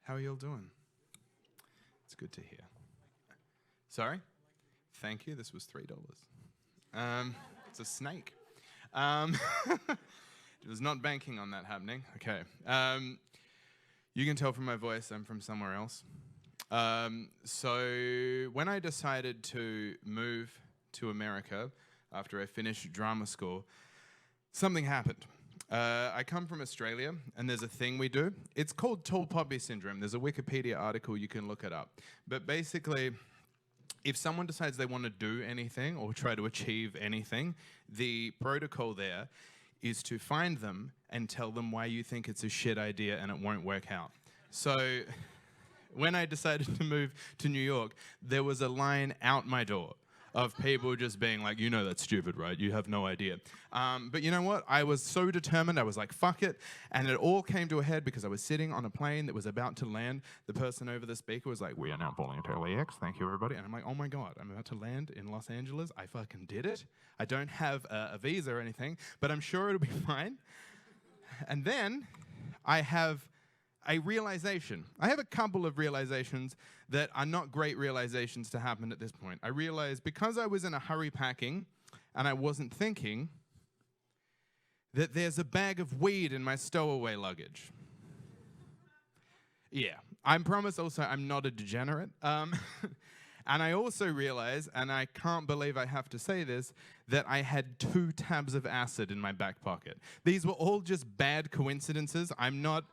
How are you all doing? It's good to hear. Sorry? Thank you. This was $3. It's a snake. It was not banking on that happening. Okay. You can tell from my voice I'm from somewhere else. So when I decided to move to America after I finished drama school, something happened. I come from Australia, and there's a thing we do. It's called tall poppy syndrome. There's a Wikipedia article, you can look it up. But basically, if someone decides they want to do anything or try to achieve anything, the protocol there is to find them and tell them why you think it's a shit idea and it won't work out. So when I decided to move to New York, there was a line out my door of people just being like, you know that's stupid, right? You have no idea. But you know what? I was so determined. I was like, fuck it. And it all came to a head because I was sitting on a plane that was about to land. The person over the speaker was like, we are now pulling into LAX. Thank you, everybody. And I'm like, oh my God, I'm about to land in Los Angeles. I fucking did it. I don't have a visa or anything, but I'm sure it'll be fine. And then I have a realization. I have a couple of realizations that are not great realizations to happen at this point. I realized because I was in a hurry packing and I wasn't thinking that there's a bag of weed in my stowaway luggage. Yeah, I promise also I'm not a degenerate. And I also realized, and I can't believe I have to say this, that I had 2 tabs of acid in my back pocket. These were all just bad coincidences. I'm not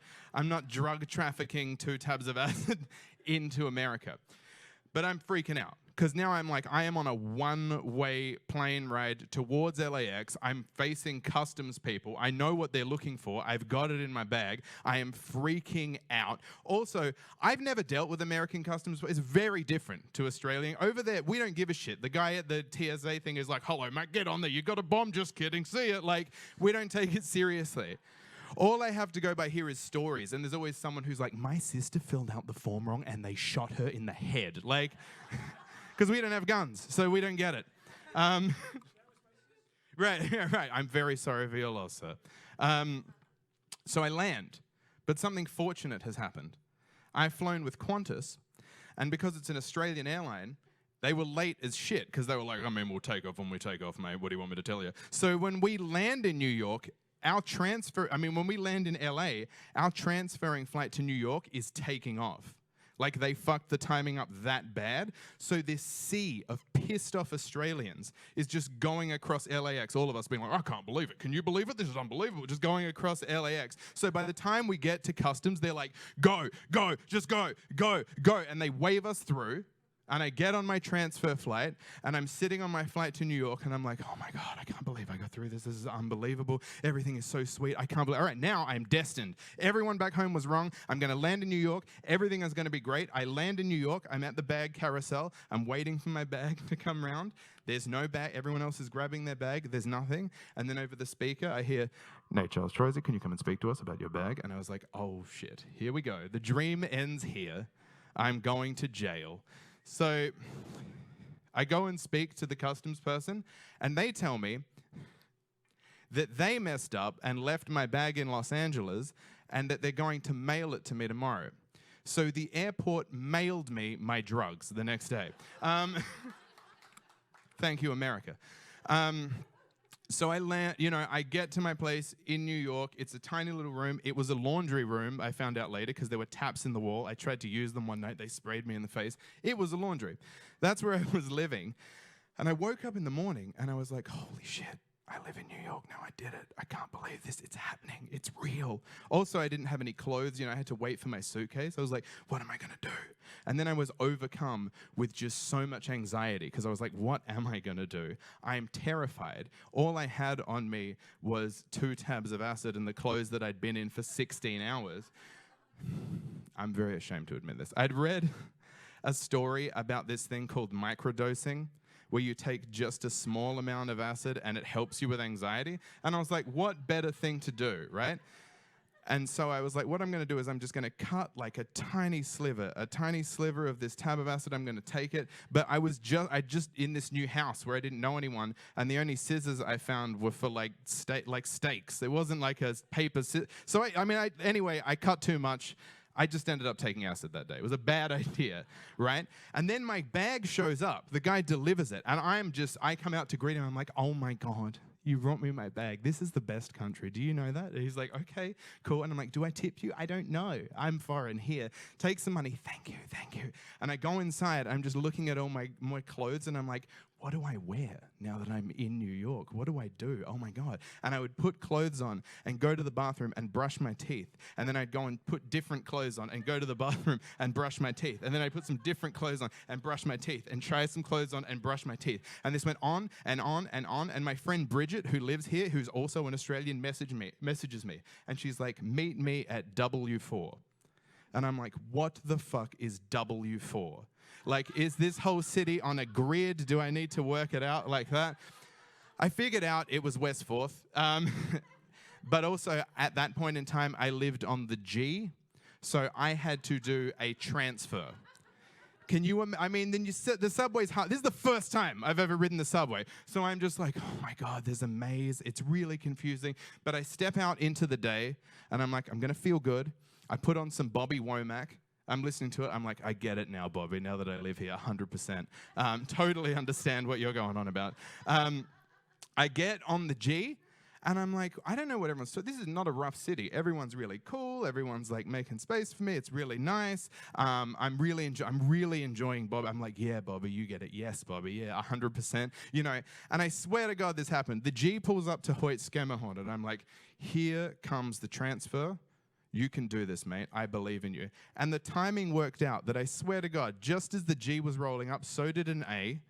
drug trafficking 2 tabs of acid into America. But I'm freaking out. Because now I'm like, I am on a one-way plane ride towards LAX. I'm facing customs people. I know what they're looking for. I've got it in my bag. I am freaking out. Also, I've never dealt with American customs. It's very different to Australian. Over there, we don't give a shit. The guy at the TSA thing is like, hello, mate, get on there. You got a bomb? Just kidding. See it. Like, we don't take it seriously. All I have to go by here is stories. And there's always someone who's like, my sister filled out the form wrong and they shot her in the head. Like... Because we don't have guns, so we don't get it. Right. I'm very sorry for your loss, sir. So I land, but something fortunate has happened. I've flown with Qantas, and because it's an Australian airline, they were late as shit, because they were like, I mean, we'll take off when we take off, mate. What do you want me to tell you? So when we land in New York, when we land in LA, our transferring flight to New York is taking off. Like, they fucked the timing up that bad. So this sea of pissed off Australians is just going across LAX. All of us being like, I can't believe it. Can you believe it? This is unbelievable. Just going across LAX. So by the time we get to customs, they're like, go, just go. And they wave us through. And I get on my transfer flight, and I'm sitting on my flight to New York, and I'm like, oh my God, I can't believe I got through this. This is unbelievable. Everything is so sweet. I can't believe. All right, now I'm destined. Everyone back home was wrong. I'm going to land in New York. Everything is going to be great. I land in New York. I'm at the bag carousel. I'm waiting for my bag to come round. There's no bag. Everyone else is grabbing their bag. There's nothing. And then over the speaker, I hear, Nate Charles Troisi, can you come and speak to us about your bag? And I was like, oh, shit. Here we go. The dream ends here. I'm going to jail. So I go and speak to the customs person, and they tell me that they messed up and left my bag in Los Angeles and that they're going to mail it to me tomorrow. So the airport mailed me my drugs the next day. Thank you, America. So I land, I get to my place in New York. It's a tiny little room. It was a laundry room, I found out later, because there were taps in the wall. I tried to use them one night. They sprayed me in the face. It was a laundry. That's where I was living. And I woke up in the morning, and I was like, holy shit, I live in New York now. I did it. I can't believe this. It's happening. It's real. Also, I didn't have any clothes. I had to wait for my suitcase. I was like, what am I going to do? And then I was overcome with just so much anxiety because I was like, what am I going to do? I'm terrified. All I had on me was 2 tabs of acid and the clothes that I'd been in for 16 hours. I'm very ashamed to admit this. I'd read a story about this thing called microdosing, where you take just a small amount of acid and it helps you with anxiety. And I was like, what better thing to do, right? And so I was like, what I'm going to do is I'm just going to cut like a tiny sliver of this tab of acid. I'm going to take it. But I just in this new house where I didn't know anyone, and the only scissors I found were for like steaks. There wasn't like a paper scissors. So anyway, I cut too much. I just ended up taking acid that day. It was a bad idea, right? And then my bag shows up. The guy delivers it. And I come out to greet him. I'm like, oh my God, you brought me my bag. This is the best country. Do you know that? And he's like, okay, cool. And I'm like, do I tip you? I don't know. I'm foreign. Here, take some money. Thank you, thank you. And I go inside. I'm just looking at all my clothes and I'm like, what do I wear now that I'm in New York? What do I do? Oh my God. And I would put clothes on and go to the bathroom and brush my teeth. And then I'd go and put different clothes on and go to the bathroom and brush my teeth. And then I'd put some different clothes on and brush my teeth and try some clothes on and brush my teeth. And this went on and on and on. And my friend Bridget, who lives here, who's also an Australian, messages me. And she's like, meet me at W4. And I'm like, what the fuck is W4? Like, is this whole city on a grid? Do I need to work it out like that? I figured out it was West 4th. But also, at that point in time, I lived on the G. So I had to do a transfer. Can you, I mean, then the subway's hard. This is the first time I've ever ridden the subway. So I'm just like, oh my God, there's a maze. It's really confusing. But I step out into the day, and I'm like, I'm going to feel good. I put on some Bobby Womack. I'm listening to it. I'm like, I get it now, Bobby, now that I live here, 100%. Totally understand what you're going on about. I get on the G, and I'm like, I don't know what everyone's... So this is not a rough city. Everyone's really cool. Everyone's like making space for me. It's really nice. I'm really enjoying Bobby. I'm like, yeah, Bobby, you get it. Yes, Bobby, yeah, 100%. You know, and I swear to God this happened. The G pulls up to Hoyt Schermerhorn, and I'm like, here comes the transfer. You can do this, mate. I believe in you. And the timing worked out that I swear to God, just as the G was rolling up, so did an A,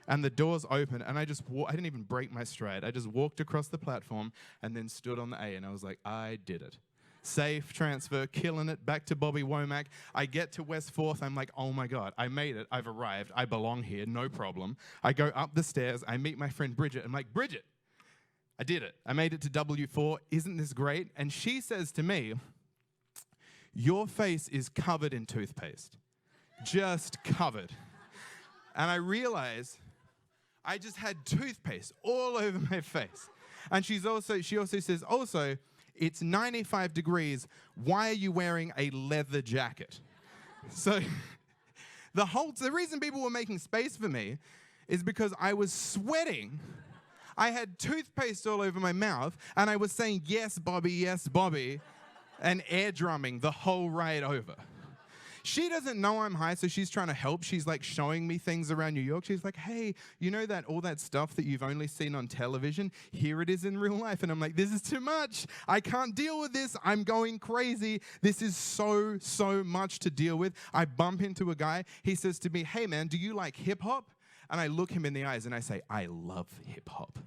and the doors opened, and I didn't even break my stride. I just walked across the platform and then stood on the A, and I was like, I did it. Safe transfer, killing it, back to Bobby Womack. I get to West 4th. I'm like, oh my God, I made it. I've arrived. I belong here. No problem. I go up the stairs. I meet my friend Bridget. I'm like, Bridget, I did it. I made it to W4. Isn't this great? And she says to me, your face is covered in toothpaste. Just covered. And I realize I just had toothpaste all over my face. And she also says, also, it's 95 degrees. Why are you wearing a leather jacket? So the reason people were making space for me is because I was sweating. I had toothpaste all over my mouth, and I was saying, yes, Bobby, and air drumming the whole ride over. She doesn't know I'm high, so she's trying to help. She's like showing me things around New York. She's like, hey, you know that all that stuff that you've only seen on television? Here it is in real life. And I'm like, this is too much. I can't deal with this. I'm going crazy. This is so much to deal with. I bump into a guy. He says to me, hey man, do you like hip hop? And I look him in the eyes and I say, I love hip hop.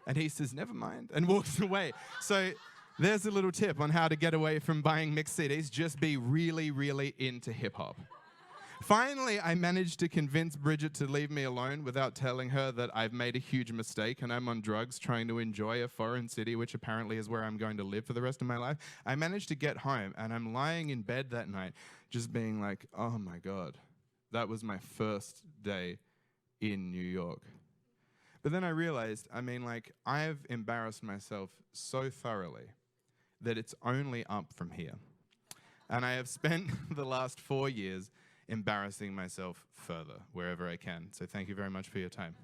And he says, never mind, and walks away. So there's a little tip on how to get away from buying mixed CDs. Just be really into hip-hop. Finally, I managed to convince Bridget to leave me alone without telling her that I've made a huge mistake and I'm on drugs trying to enjoy a foreign city, which apparently is where I'm going to live for the rest of my life. I managed to get home, and I'm lying in bed that night just being like, oh my God, that was my first day in New York. But then I realized, I've embarrassed myself so thoroughly that it's only up from here. And I have spent the last 4 years embarrassing myself further wherever I can. So thank you very much for your time.